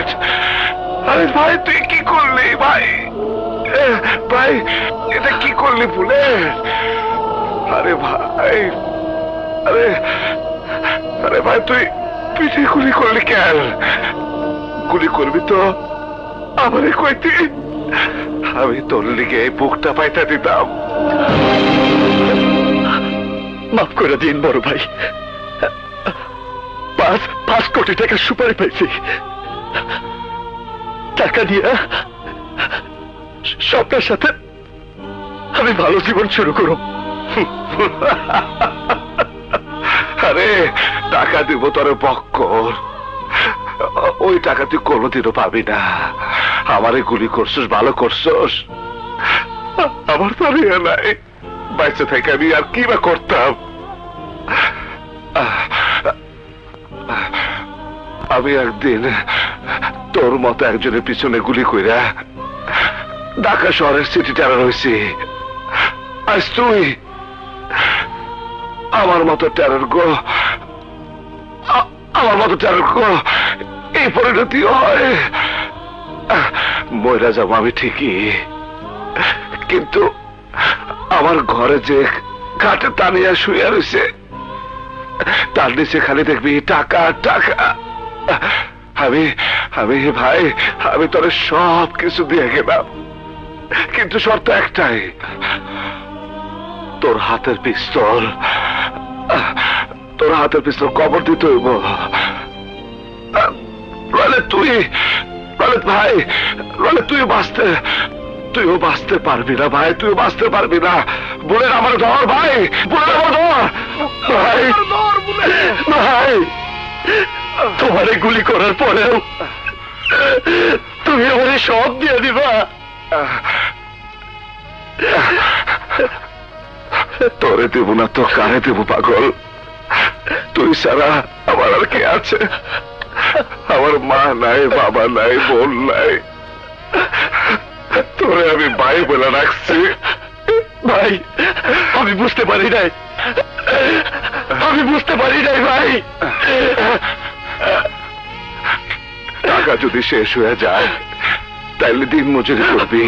Bullet, আরে ভাই তুই কি করলি ভাই? ভাই এটা কি করলি বুলেট? আরে ভাই, আরে আরে ভাই তুই পিঠে গুলি করলি কেন? গুলি করবি তো আমারে কইতি, আমি তোর লিগে এই বুকটা পাইতে দিতাম। মাফ করে দিন বড় ভাই, 5 কোটি টাকা সুপারি পাইছি, টাকা দিয়ে স্বপ্নের সাথে আমি ভালো জীবন শুরু করব। আরে টাকা দিব তোর বক্কর, ওই টাকা তুই কোনোদিনও পাবি না। আমারে গুলি করছস, ভালো করছস, আমার তো আর ইয়ে নাই, বাইসে থেকে আমি আর কি বা করতাম। আমি একদিন তোর মতো একজনের পিছনে গুলি কইরা ঢাকা শহরের সিটি টেরার হয়েছি। আজ তুই আমার মতো টেরার গো, আমার মতো টেরার গো এই পরিণতি হয়। ময়রা যাবো আমি ঠিকই, কিন্তু আমার ঘরে যে কাঠে টানিয়া শুয়ে রয়েছে তার নিচে খালি দেখবি টাকা টাকা। আমি আমি ভাই আমি তোর সব কিছু দিয়ে গেলাম, কিন্তু শর্ত একটাই, তোর হাতের পিস্তল, তোর হাতের পিস্তল কবর দিতে হইব। তুই ভাই তুইও বাঁচতে পারবি না ভাই, তুইও বাঁচতে পারবি না। বলে আমার ধর ভাই, বলে আমার ধর ভাই, ভাই তোমারে গুলি করার পরেও তুমি আমারে সব দিয়ে দিবা? তোরে দেব না তো কারে দেব পাগল? তুই ছাড়া আমার আর কে আছে? আমার মা নাই, বাবা নাই, বোন নাই, তোরে আমি ভাই বলে রাখছি। ভাই আমি বুঝতে পারি নাই, আমি বুঝতে পারি নাই ভাই। টাকা যদি শেষ হয়ে যায় তাইলে দিন মজুরি করবি,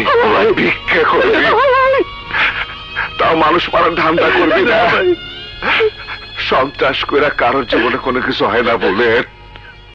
ভিক্ষা করবি, তাও মানুষ মারার ধান্দা করবি না। সন্ত্রাস করে কারোর জীবনে কোনো কিছু হয় না বলে